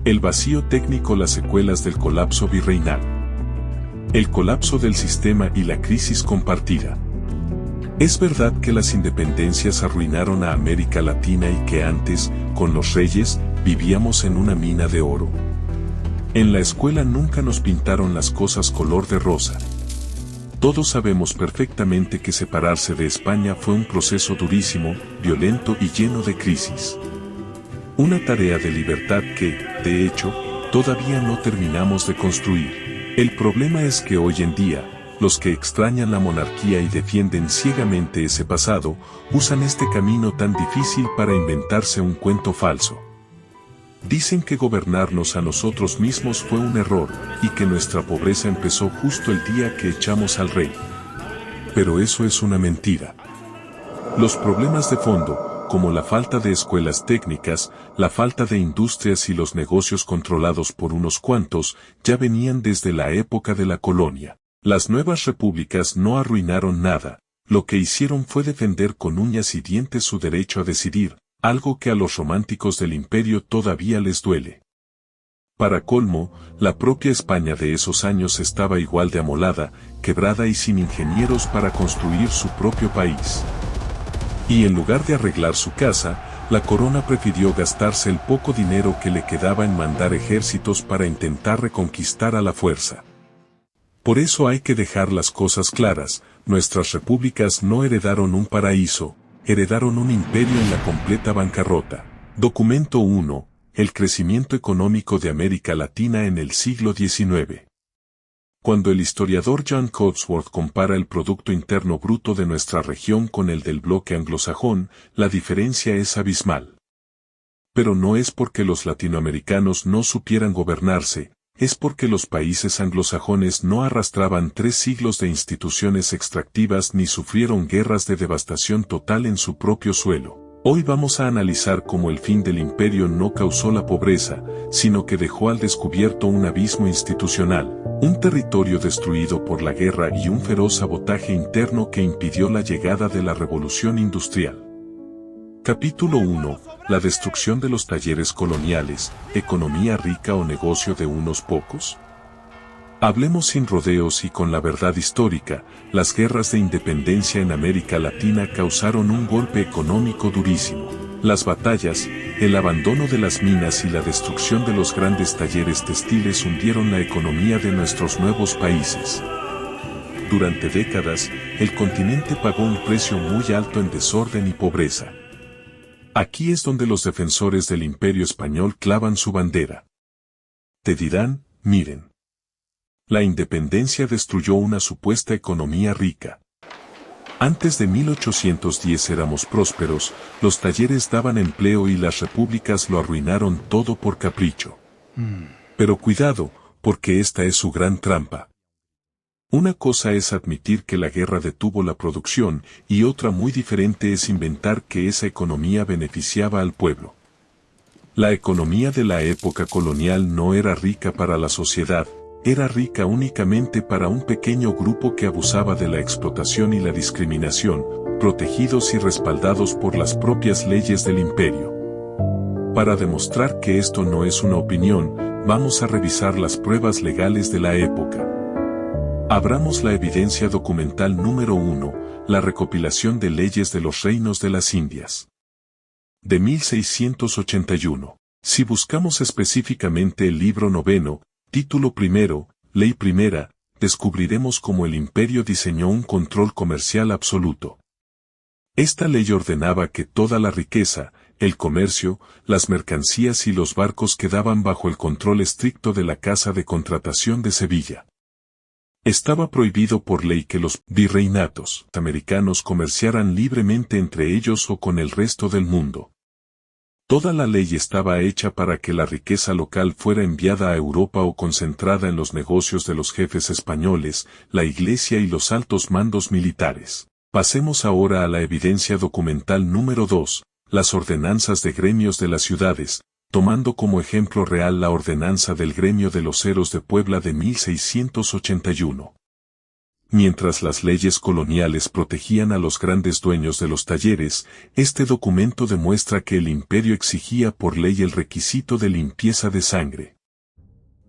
El vacío técnico, las secuelas del colapso virreinal. El colapso del sistema y la crisis compartida. Es verdad que las independencias arruinaron a América Latina y que antes, con los reyes, vivíamos en una mina de oro. En la escuela nunca nos pintaron las cosas color de rosa. Todos sabemos perfectamente que separarse de España fue un proceso durísimo, violento y lleno de crisis. Una tarea de libertad que, de hecho, todavía no terminamos de construir. El problema es que hoy en día, los que extrañan la monarquía y defienden ciegamente ese pasado, usan este camino tan difícil para inventarse un cuento falso. Dicen que gobernarnos a nosotros mismos fue un error, y que nuestra pobreza empezó justo el día que echamos al rey. Pero eso es una mentira. Los problemas de fondo, como la falta de escuelas técnicas, la falta de industrias y los negocios controlados por unos cuantos, ya venían desde la época de la colonia. Las nuevas repúblicas no arruinaron nada, lo que hicieron fue defender con uñas y dientes su derecho a decidir, algo que a los románticos del imperio todavía les duele. Para colmo, la propia España de esos años estaba igual de amolada, quebrada y sin ingenieros para construir su propio país. Y en lugar de arreglar su casa, la corona prefirió gastarse el poco dinero que le quedaba en mandar ejércitos para intentar reconquistar a la fuerza. Por eso hay que dejar las cosas claras, nuestras repúblicas no heredaron un paraíso, heredaron un imperio en la completa bancarrota. Documento 1. El crecimiento económico de América Latina en el siglo XIX. Cuando el historiador John Cotsworth compara el Producto Interno Bruto de nuestra región con el del bloque anglosajón, la diferencia es abismal. Pero no es porque los latinoamericanos no supieran gobernarse, es porque los países anglosajones no arrastraban 3 siglos de instituciones extractivas ni sufrieron guerras de devastación total en su propio suelo. Hoy vamos a analizar cómo el fin del imperio no causó la pobreza, sino que dejó al descubierto un abismo institucional, un territorio destruido por la guerra y un feroz sabotaje interno que impidió la llegada de la revolución industrial. Capítulo 1. La destrucción de los talleres coloniales, economía rica o negocio de unos pocos. Hablemos sin rodeos y con la verdad histórica, las guerras de independencia en América Latina causaron un golpe económico durísimo. Las batallas, el abandono de las minas y la destrucción de los grandes talleres textiles hundieron la economía de nuestros nuevos países. Durante décadas, el continente pagó un precio muy alto en desorden y pobreza. Aquí es donde los defensores del imperio español clavan su bandera. Te dirán, miren. La independencia destruyó una supuesta economía rica. Antes de 1810 éramos prósperos, los talleres daban empleo y las repúblicas lo arruinaron todo por capricho. Pero cuidado, porque esta es su gran trampa. Una cosa es admitir que la guerra detuvo la producción y otra muy diferente es inventar que esa economía beneficiaba al pueblo. La economía de la época colonial no era rica para la sociedad, era rica únicamente para un pequeño grupo que abusaba de la explotación y la discriminación, protegidos y respaldados por las propias leyes del imperio. Para demostrar que esto no es una opinión, vamos a revisar las pruebas legales de la época. Abramos la evidencia documental número 1, la recopilación de leyes de los reinos de las Indias. De 1681. Si buscamos específicamente el libro 9, título 1, ley 1, descubriremos cómo el imperio diseñó un control comercial absoluto. Esta ley ordenaba que toda la riqueza, el comercio, las mercancías y los barcos quedaban bajo el control estricto de la Casa de Contratación de Sevilla. Estaba prohibido por ley que los virreinatos americanos comerciaran libremente entre ellos o con el resto del mundo. Toda la ley estaba hecha para que la riqueza local fuera enviada a Europa o concentrada en los negocios de los jefes españoles, la Iglesia y los altos mandos militares. Pasemos ahora a la evidencia documental número 2, las ordenanzas de gremios de las ciudades, tomando como ejemplo real la ordenanza del gremio de loceros de Puebla de 1681. Mientras las leyes coloniales protegían a los grandes dueños de los talleres, este documento demuestra que el imperio exigía por ley el requisito de limpieza de sangre.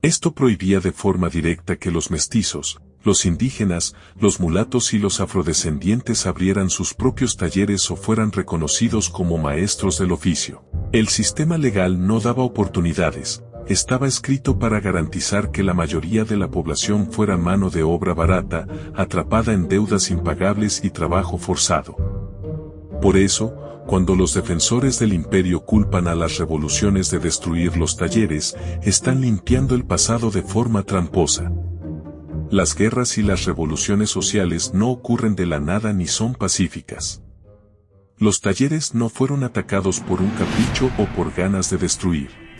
Esto prohibía de forma directa que los mestizos, los indígenas, los mulatos y los afrodescendientes abrieran sus propios talleres o fueran reconocidos como maestros del oficio. El sistema legal no daba oportunidades. Estaba escrito para garantizar que la mayoría de la población fuera mano de obra barata, atrapada en deudas impagables y trabajo forzado. Por eso, cuando los defensores del imperio culpan a las revoluciones de destruir los talleres, están limpiando el pasado de forma tramposa. Las guerras y las revoluciones sociales no ocurren de la nada ni son pacíficas. Los talleres no fueron atacados por un capricho o por ganas de destruir.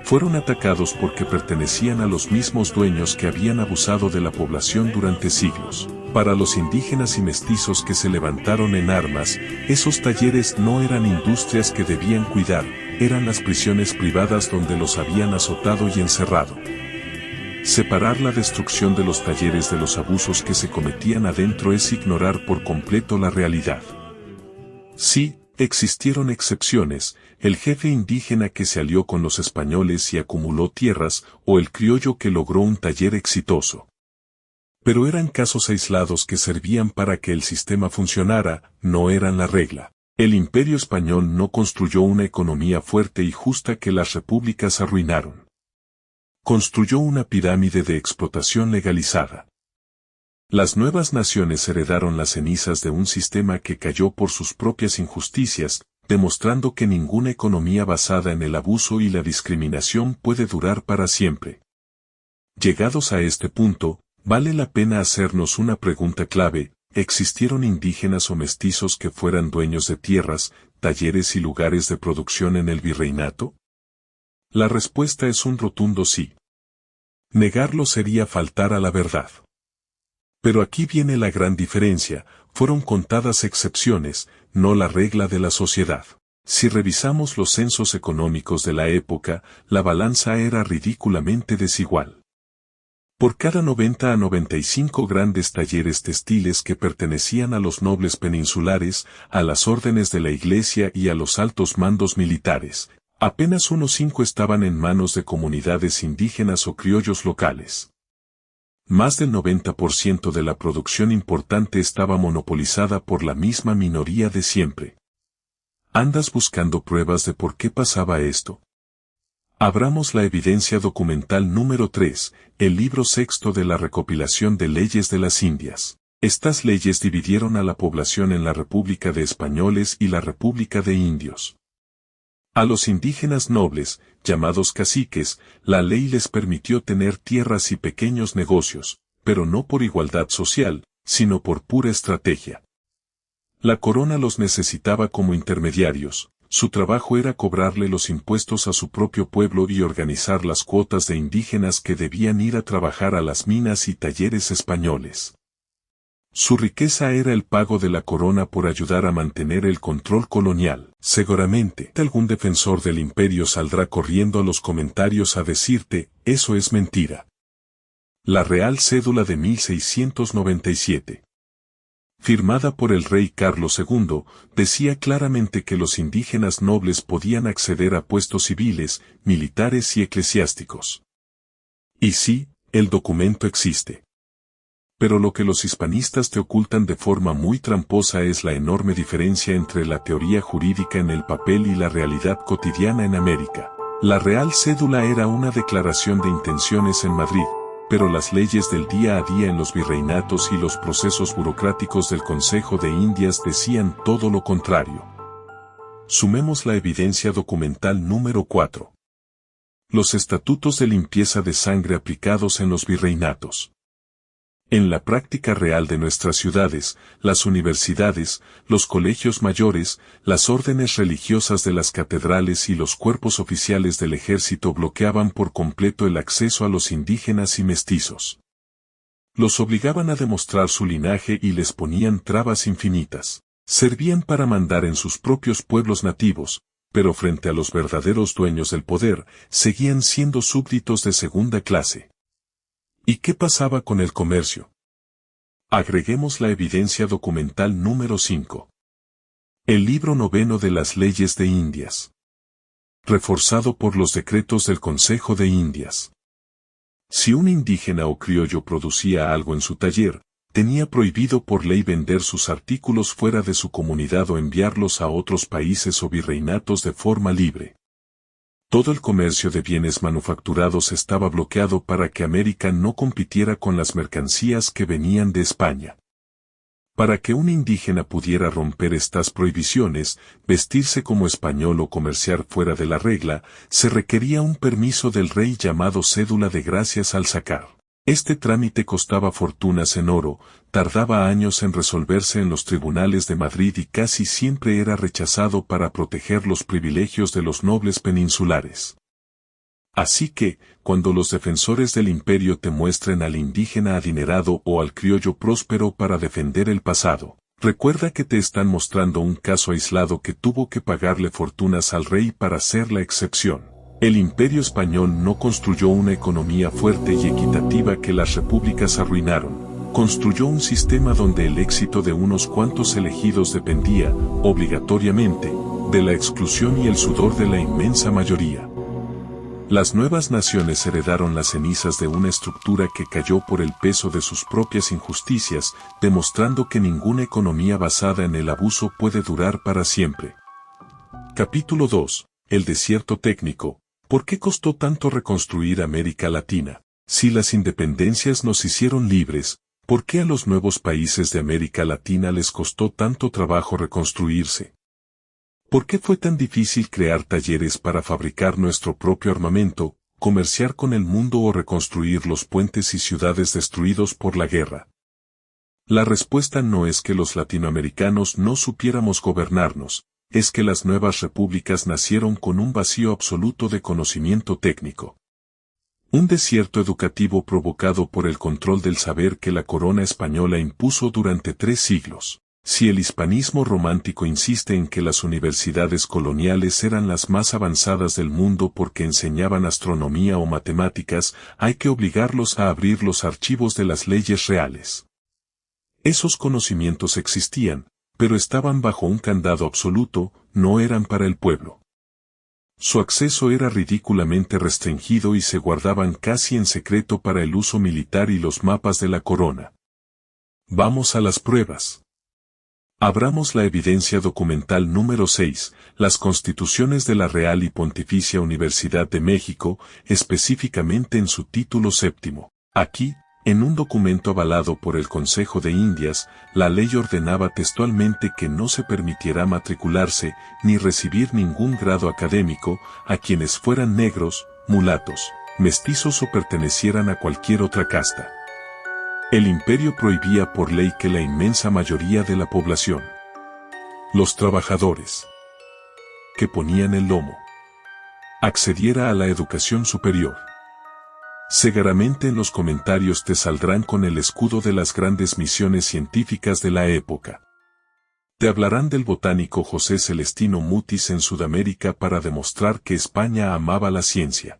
Fueron atacados porque pertenecían a los mismos dueños que habían abusado de la población durante siglos. Para los indígenas y mestizos que se levantaron en armas, esos talleres no eran industrias que debían cuidar, eran las prisiones privadas donde los habían azotado y encerrado. Separar la destrucción de los talleres de los abusos que se cometían adentro es ignorar por completo la realidad. Sí, existieron excepciones, el jefe indígena que se alió con los españoles y acumuló tierras, o el criollo que logró un taller exitoso. Pero eran casos aislados que servían para que el sistema funcionara, no eran la regla. El imperio español no construyó una economía fuerte y justa que las repúblicas arruinaron. Construyó una pirámide de explotación legalizada. Las nuevas naciones heredaron las cenizas de un sistema que cayó por sus propias injusticias, demostrando que ninguna economía basada en el abuso y la discriminación puede durar para siempre. Llegados a este punto, vale la pena hacernos una pregunta clave: ¿existieron indígenas o mestizos que fueran dueños de tierras, talleres y lugares de producción en el virreinato? La respuesta es un rotundo sí. Negarlo sería faltar a la verdad. Pero aquí viene la gran diferencia: fueron contadas excepciones, no la regla de la sociedad. Si revisamos los censos económicos de la época, la balanza era ridículamente desigual. Por cada 90 a 95 grandes talleres textiles que pertenecían a los nobles peninsulares, a las órdenes de la Iglesia y a los altos mandos militares, apenas unos 5 estaban en manos de comunidades indígenas o criollos locales. Más del 90% de la producción importante estaba monopolizada por la misma minoría de siempre. ¿Andas buscando pruebas de por qué pasaba esto? Abramos la evidencia documental número 3, el libro sexto de la recopilación de leyes de las Indias. Estas leyes dividieron a la población en la República de Españoles y la República de Indios. A los indígenas nobles, llamados caciques, la ley les permitió tener tierras y pequeños negocios, pero no por igualdad social, sino por pura estrategia. La corona los necesitaba como intermediarios. Su trabajo era cobrarle los impuestos a su propio pueblo y organizar las cuotas de indígenas que debían ir a trabajar a las minas y talleres españoles. Su riqueza era el pago de la corona por ayudar a mantener el control colonial. Seguramente, algún defensor del imperio saldrá corriendo a los comentarios a decirte: eso es mentira. La Real Cédula de 1697. Firmada por el rey Carlos II, decía claramente que los indígenas nobles podían acceder a puestos civiles, militares y eclesiásticos. Y sí, el documento existe. Pero lo que los hispanistas te ocultan de forma muy tramposa es la enorme diferencia entre la teoría jurídica en el papel y la realidad cotidiana en América. La Real Cédula era una declaración de intenciones en Madrid, pero las leyes del día a día en los virreinatos y los procesos burocráticos del Consejo de Indias decían todo lo contrario. Sumemos la evidencia documental número 4. Los estatutos de limpieza de sangre aplicados en los virreinatos. En la práctica real de nuestras ciudades, las universidades, los colegios mayores, las órdenes religiosas de las catedrales y los cuerpos oficiales del ejército bloqueaban por completo el acceso a los indígenas y mestizos. Los obligaban a demostrar su linaje y les ponían trabas infinitas. Servían para mandar en sus propios pueblos nativos, pero frente a los verdaderos dueños del poder, seguían siendo súbditos de segunda clase. ¿Y qué pasaba con el comercio? Agreguemos la evidencia documental número 5. El libro noveno de las leyes de Indias. Reforzado por los decretos del Consejo de Indias. Si un indígena o criollo producía algo en su taller, tenía prohibido por ley vender sus artículos fuera de su comunidad o enviarlos a otros países o virreinatos de forma libre. Todo el comercio de bienes manufacturados estaba bloqueado para que América no compitiera con las mercancías que venían de España. Para que un indígena pudiera romper estas prohibiciones, vestirse como español o comerciar fuera de la regla, se requería un permiso del rey llamado cédula de gracias al sacar. Este trámite costaba fortunas en oro, tardaba años en resolverse en los tribunales de Madrid y casi siempre era rechazado para proteger los privilegios de los nobles peninsulares. Así que, cuando los defensores del imperio te muestren al indígena adinerado o al criollo próspero para defender el pasado, recuerda que te están mostrando un caso aislado que tuvo que pagarle fortunas al rey para ser la excepción. El imperio español no construyó una economía fuerte y equitativa que las repúblicas arruinaron. Construyó un sistema donde el éxito de unos cuantos elegidos dependía, obligatoriamente, de la exclusión y el sudor de la inmensa mayoría. Las nuevas naciones heredaron las cenizas de una estructura que cayó por el peso de sus propias injusticias, demostrando que ninguna economía basada en el abuso puede durar para siempre. Capítulo 2. El desierto técnico. ¿Por qué costó tanto reconstruir América Latina? Si las independencias nos hicieron libres, ¿por qué a los nuevos países de América Latina les costó tanto trabajo reconstruirse? ¿Por qué fue tan difícil crear talleres para fabricar nuestro propio armamento, comerciar con el mundo o reconstruir los puentes y ciudades destruidos por la guerra? La respuesta no es que los latinoamericanos no supiéramos gobernarnos, es que las nuevas repúblicas nacieron con un vacío absoluto de conocimiento técnico. Un desierto educativo provocado por el control del saber que la corona española impuso durante 3 siglos. Si el hispanismo romántico insiste en que las universidades coloniales eran las más avanzadas del mundo porque enseñaban astronomía o matemáticas, hay que obligarlos a abrir los archivos de las leyes reales. Esos conocimientos existían, pero estaban bajo un candado absoluto, no eran para el pueblo. Su acceso era ridículamente restringido y se guardaban casi en secreto para el uso militar y los mapas de la corona. Vamos a las pruebas. Abramos la evidencia documental número 6, las constituciones de la Real y Pontificia Universidad de México, específicamente en su título 7. Aquí, en un documento avalado por el Consejo de Indias, la ley ordenaba textualmente que no se permitiera matricularse, ni recibir ningún grado académico, a quienes fueran negros, mulatos, mestizos o pertenecieran a cualquier otra casta. El imperio prohibía por ley que la inmensa mayoría de la población, los trabajadores que ponían el lomo, accediera a la educación superior. Seguramente en los comentarios te saldrán con el escudo de las grandes misiones científicas de la época. Te hablarán del botánico José Celestino Mutis en Sudamérica para demostrar que España amaba la ciencia.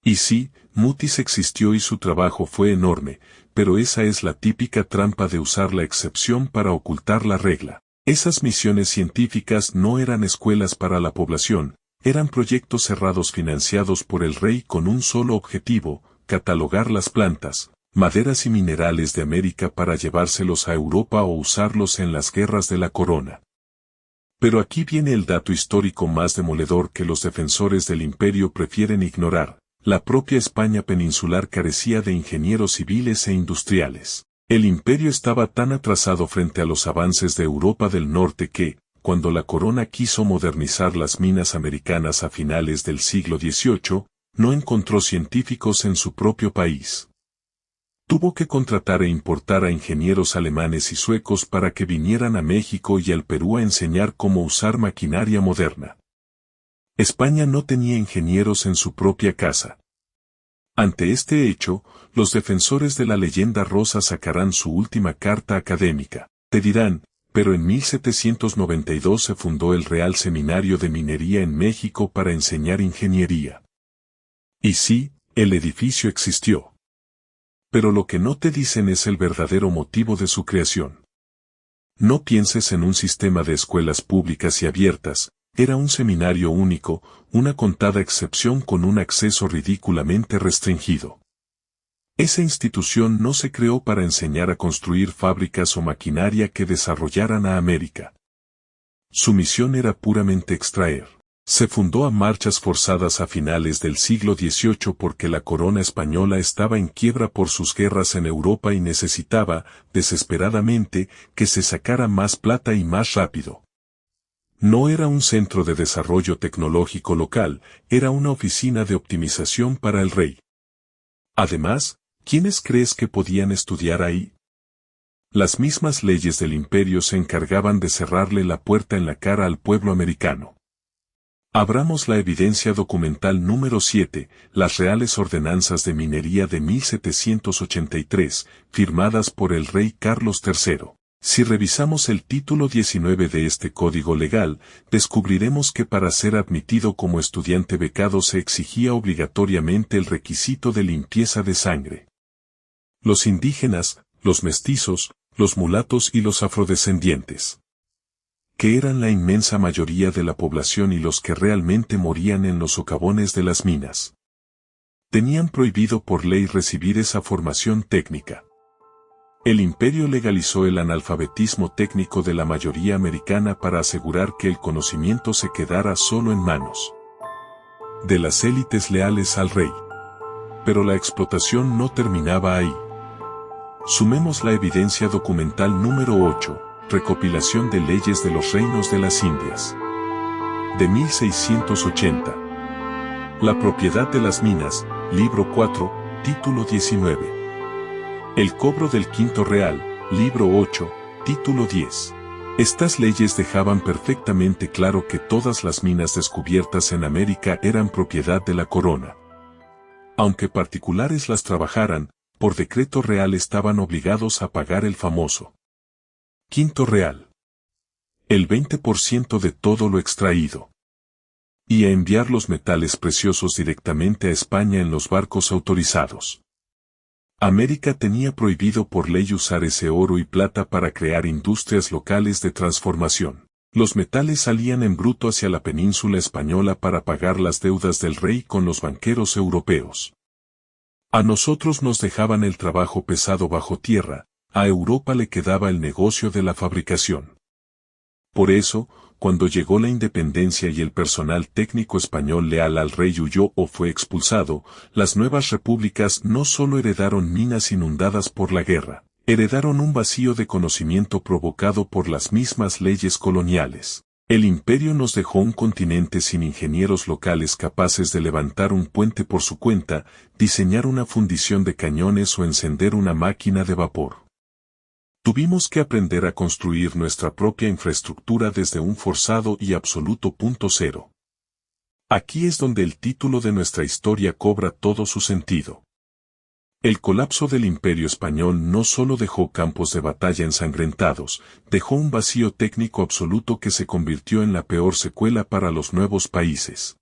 Y sí, Mutis existió y su trabajo fue enorme, pero esa es la típica trampa de usar la excepción para ocultar la regla. Esas misiones científicas no eran escuelas para la población, eran proyectos cerrados financiados por el rey con un solo objetivo, catalogar las plantas, maderas y minerales de América para llevárselos a Europa o usarlos en las guerras de la corona. Pero aquí viene el dato histórico más demoledor que los defensores del imperio prefieren ignorar. La propia España peninsular carecía de ingenieros civiles e industriales. El imperio estaba tan atrasado frente a los avances de Europa del Norte que, cuando la corona quiso modernizar las minas americanas a finales del siglo XVIII, no encontró científicos en su propio país. Tuvo que contratar e importar a ingenieros alemanes y suecos para que vinieran a México y al Perú a enseñar cómo usar maquinaria moderna. España no tenía ingenieros en su propia casa. Ante este hecho, los defensores de la leyenda rosa sacarán su última carta académica. Te dirán, pero en 1792 se fundó el Real Seminario de Minería en México para enseñar ingeniería. Y sí, el edificio existió. Pero lo que no te dicen es el verdadero motivo de su creación. No pienses en un sistema de escuelas públicas y abiertas, era un seminario único, una contada excepción con un acceso ridículamente restringido. Esa institución no se creó para enseñar a construir fábricas o maquinaria que desarrollaran a América. Su misión era puramente extraer. Se fundó a marchas forzadas a finales del siglo XVIII porque la corona española estaba en quiebra por sus guerras en Europa y necesitaba, desesperadamente, que se sacara más plata y más rápido. No era un centro de desarrollo tecnológico local, era una oficina de optimización para el rey. Además, ¿quiénes crees que podían estudiar ahí? Las mismas leyes del imperio se encargaban de cerrarle la puerta en la cara al pueblo americano. Abramos la evidencia documental número 7, las Reales Ordenanzas de Minería de 1783, firmadas por el rey Carlos III. Si revisamos el título 19 de este código legal, descubriremos que para ser admitido como estudiante becado se exigía obligatoriamente el requisito de limpieza de sangre. Los indígenas, los mestizos, los mulatos y los afrodescendientes, que eran la inmensa mayoría de la población y los que realmente morían en los socavones de las minas, tenían prohibido por ley recibir esa formación técnica. El imperio legalizó el analfabetismo técnico de la mayoría americana para asegurar que el conocimiento se quedara solo en manos de las élites leales al rey. Pero la explotación no terminaba ahí. Sumemos la evidencia documental número 8. Recopilación de leyes de los reinos de las Indias. De 1680. La propiedad de las minas, libro 4, título 19. El cobro del quinto real, libro 8, título 10. Estas leyes dejaban perfectamente claro que todas las minas descubiertas en América eran propiedad de la corona. Aunque particulares las trabajaran, por decreto real estaban obligados a pagar el famoso quinto real, el 20% de todo lo extraído, y a enviar los metales preciosos directamente a España en los barcos autorizados. América tenía prohibido por ley usar ese oro y plata para crear industrias locales de transformación. Los metales salían en bruto hacia la península española para pagar las deudas del rey con los banqueros europeos. A nosotros nos dejaban el trabajo pesado bajo tierra, a Europa le quedaba el negocio de la fabricación. Por eso, cuando llegó la independencia y el personal técnico español leal al rey huyó o fue expulsado, las nuevas repúblicas no solo heredaron minas inundadas por la guerra, heredaron un vacío de conocimiento provocado por las mismas leyes coloniales. El imperio nos dejó un continente sin ingenieros locales capaces de levantar un puente por su cuenta, diseñar una fundición de cañones o encender una máquina de vapor. Tuvimos que aprender a construir nuestra propia infraestructura desde un forzado y absoluto punto cero. Aquí es donde el título de nuestra historia cobra todo su sentido. El colapso del Imperio Español no solo dejó campos de batalla ensangrentados, dejó un vacío técnico absoluto que se convirtió en la peor secuela para los nuevos países.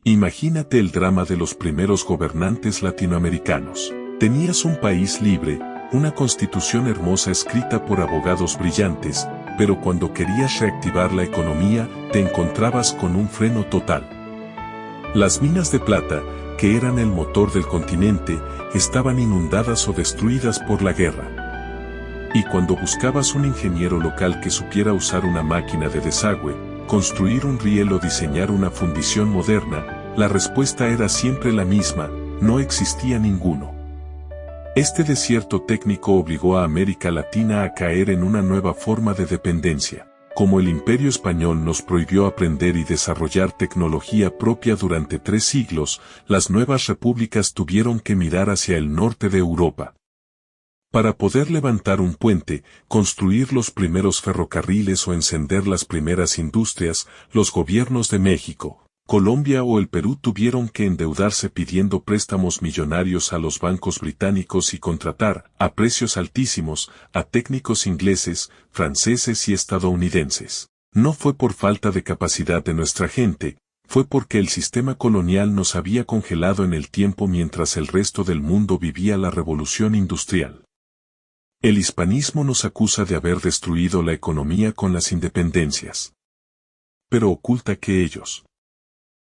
Imagínate el drama de los primeros gobernantes latinoamericanos. Tenías un país libre, una constitución hermosa escrita por abogados brillantes, pero cuando querías reactivar la economía, te encontrabas con un freno total. Las minas de plata, que eran el motor del continente, estaban inundadas o destruidas por la guerra. Y cuando buscabas un ingeniero local que supiera usar una máquina de desagüe, construir un riel o diseñar una fundición moderna, la respuesta era siempre la misma: no existía ninguno. Este desierto técnico obligó a América Latina a caer en una nueva forma de dependencia. Como el Imperio Español nos prohibió aprender y desarrollar tecnología propia durante 3 siglos, las nuevas repúblicas tuvieron que mirar hacia el norte de Europa. Para poder levantar un puente, construir los primeros ferrocarriles o encender las primeras industrias, los gobiernos de México, Colombia o el Perú tuvieron que endeudarse pidiendo préstamos millonarios a los bancos británicos y contratar, a precios altísimos, a técnicos ingleses, franceses y estadounidenses. No fue por falta de capacidad de nuestra gente, fue porque el sistema colonial nos había congelado en el tiempo mientras el resto del mundo vivía la revolución industrial. El hispanismo nos acusa de haber destruido la economía con las independencias. Pero oculta que ellos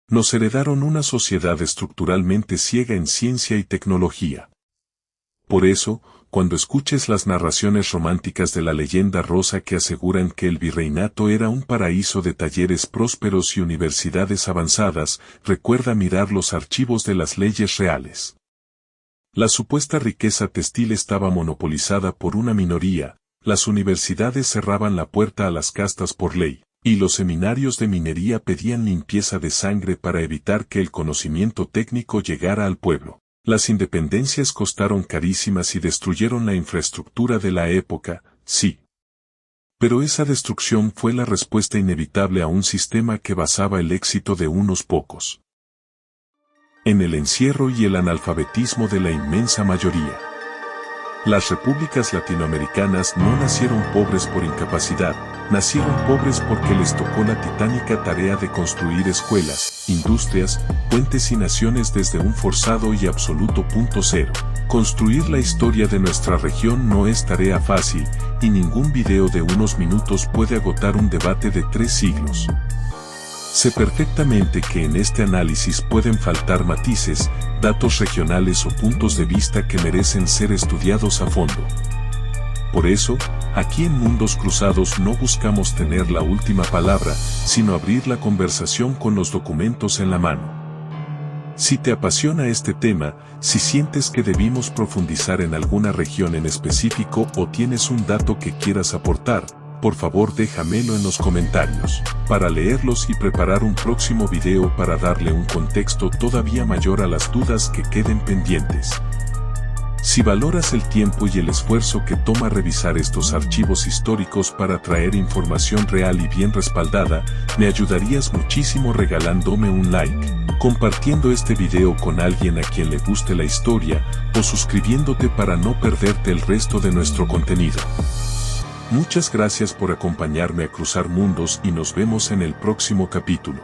nos heredaron una sociedad estructuralmente ciega en ciencia y tecnología. Por eso, cuando escuches las narraciones románticas de la leyenda rosa que aseguran que el virreinato era un paraíso de talleres prósperos y universidades avanzadas, recuerda mirar los archivos de las leyes reales. La supuesta riqueza textil estaba monopolizada por una minoría, las universidades cerraban la puerta a las castas por ley, y los seminarios de minería pedían limpieza de sangre para evitar que el conocimiento técnico llegara al pueblo. Las independencias costaron carísimas y destruyeron la infraestructura de la época, sí. Pero esa destrucción fue la respuesta inevitable a un sistema que basaba el éxito de unos pocos en el encierro y el analfabetismo de la inmensa mayoría. Las repúblicas latinoamericanas no nacieron pobres por incapacidad, nacieron pobres porque les tocó la titánica tarea de construir escuelas, industrias, puentes y naciones desde un forzado y absoluto punto cero. Construir la historia de nuestra región no es tarea fácil, y ningún video de unos minutos puede agotar un debate de 3 siglos. Sé perfectamente que en este análisis pueden faltar matices, datos regionales o puntos de vista que merecen ser estudiados a fondo. Por eso, aquí en Mundos Cruzados no buscamos tener la última palabra, sino abrir la conversación con los documentos en la mano. Si te apasiona este tema, si sientes que debimos profundizar en alguna región en específico o tienes un dato que quieras aportar, por favor déjamelo en los comentarios, para leerlos y preparar un próximo video para darle un contexto todavía mayor a las dudas que queden pendientes. Si valoras el tiempo y el esfuerzo que toma revisar estos archivos históricos para traer información real y bien respaldada, me ayudarías muchísimo regalándome un like, compartiendo este video con alguien a quien le guste la historia, o suscribiéndote para no perderte el resto de nuestro contenido. Muchas gracias por acompañarme a cruzar mundos y nos vemos en el próximo capítulo.